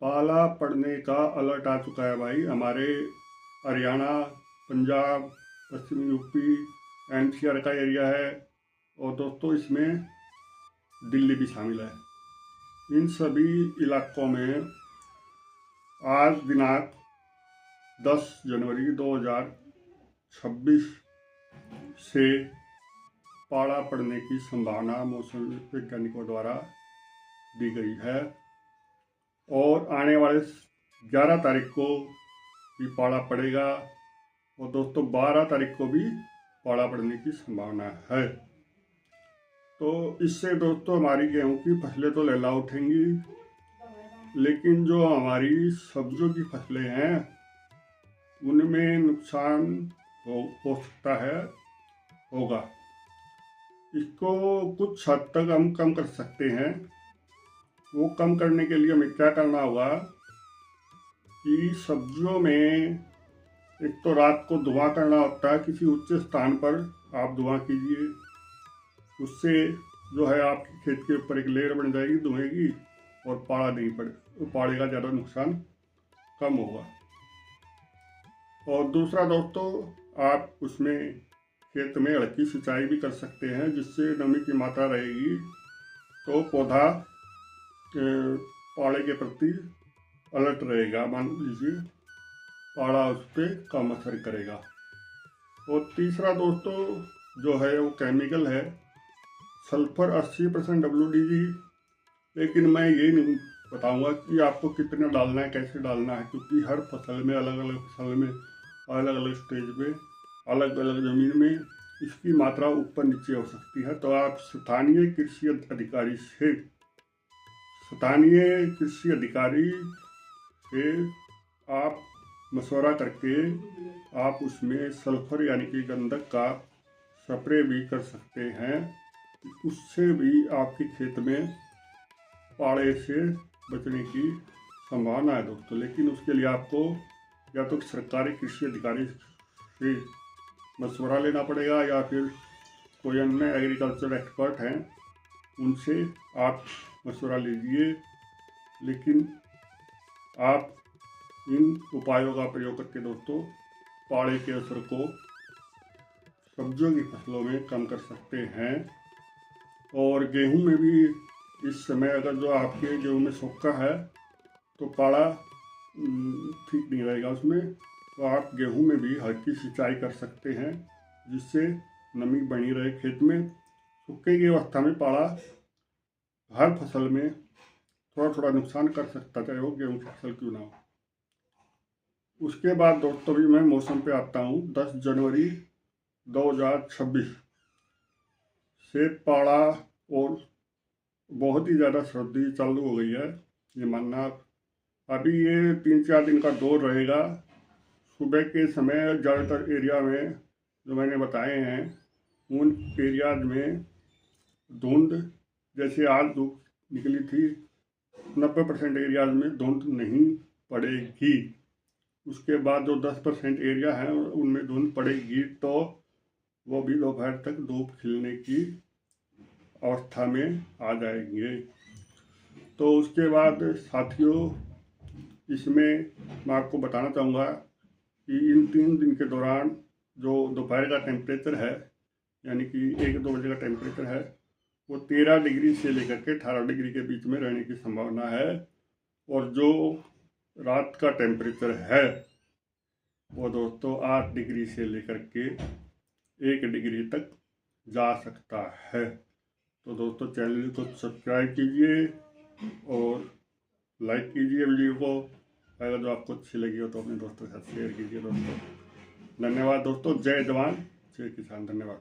पाला पड़ने का अलर्ट आ चुका है भाई। हमारे हरियाणा, पंजाब, पश्चिमी यूपी, एनसीआर का एरिया है और दोस्तों इसमें दिल्ली भी शामिल है। इन सभी इलाकों में आज दिनांक 10 जनवरी 2026 से पाला पड़ने की संभावना मौसम वैज्ञानिकों द्वारा दी गई है और आने वाले 11 तारीख को भी पाला पड़ेगा और दोस्तों 12 तारीख को भी पाला पड़ने की संभावना है। तो इससे दोस्तों हमारी गेहूं की फसलें तो लहला उठेंगी, लेकिन जो हमारी सब्जियों की फसलें हैं उनमें नुकसान हो सकता है, होगा। इसको कुछ हद तक हम कम कर सकते हैं। वो कम करने के लिए हमें क्या करना होगा कि सब्जियों में एक तो रात को धुआं करना होता है, किसी उच्च स्थान पर आप धुआं कीजिए। उससे जो है आपके खेत के ऊपर एक लेयर बन जाएगी धुएं की और पाला नहीं पड़े, पाले का ज़्यादा नुकसान कम होगा। और दूसरा दोस्तों, आप उसमें खेत में हल्की सिंचाई भी कर सकते हैं, जिससे नमी की मात्रा रहेगी तो पौधा पाले के प्रति अलर्ट रहेगा। मान लीजिए पाला उस पर कम असर करेगा। और तीसरा दोस्तों जो है वो केमिकल है, सल्फर 80% WDG। लेकिन मैं ये नहीं बताऊंगा कि आपको कितना डालना है, कैसे डालना है, क्योंकि हर फसल में अलग अलग फसल में अलग अलग स्टेज पे अलग अलग ज़मीन में इसकी मात्रा ऊपर नीचे हो सकती है। तो आप स्थानीय कृषि अधिकारी से आप मशवरा करके आप उसमें सल्फर यानी कि गंधक का स्प्रे भी कर सकते हैं। उससे भी आपके खेत में पाले से बचने की संभावना है दोस्तों। लेकिन उसके लिए आपको या तो सरकारी कृषि अधिकारी से मशवरा लेना पड़ेगा या फिर कोई अन्य एग्रीकल्चर एक्सपर्ट हैं उनसे आप मशवरा लीजिए। लेकिन आप इन उपायों का प्रयोग करके दोस्तों पाले के असर को सब्जियों की फसलों में कम कर सकते हैं। और गेहूं में भी इस समय अगर जो आपके गेहूं में सूखा है तो पाला ठीक नहीं रहेगा उसमें, तो आप गेहूं में भी हल्की सिंचाई कर सकते हैं, जिससे नमी बनी रहे खेत में। सूखे की अवस्था में पाला हर फसल में थोड़ा थोड़ा नुकसान कर सकता है, चाहे वो गेहूं की फसल क्यों ना हो। उसके बाद दोस्तों भी मैं मौसम पे आता हूँ। 10 जनवरी 2026 से पाला और बहुत ही ज़्यादा सर्दी चालू हो गई है, ये मानना। अभी ये 3-4 दिन का दौर रहेगा। सुबह के समय ज़्यादातर एरिया में जो मैंने बताए हैं उन एरियाज में धुंध, जैसे आज धूप निकली थी, 90% एरियाज में धुंध नहीं पड़ेगी। उसके बाद जो 10% एरिया है उनमें धुंध पड़ेगी, तो वो भी दोपहर तक धूप खिलने की अवस्था में आ जाएंगे। तो उसके बाद साथियों, इसमें मैं आपको बताना चाहूँगा कि इन 3 दिन के दौरान जो दोपहर का टेम्परेचर है, यानी कि 1-2 बजे का टेम्परेचर है, वो 13 डिग्री से लेकर के 18 डिग्री के बीच में रहने की संभावना है। और जो रात का टेम्परेचर है वो दोस्तों 8 डिग्री से लेकर के 1 डिग्री तक जा सकता है। तो दोस्तों चैनल को सब्सक्राइब कीजिए और लाइक कीजिए वीडियो को। अगर जो आपको अच्छी लगी हो तो अपने दोस्तों के साथ शेयर कीजिए दोस्तों। धन्यवाद दोस्तों। जय जवान जय किसान। धन्यवाद।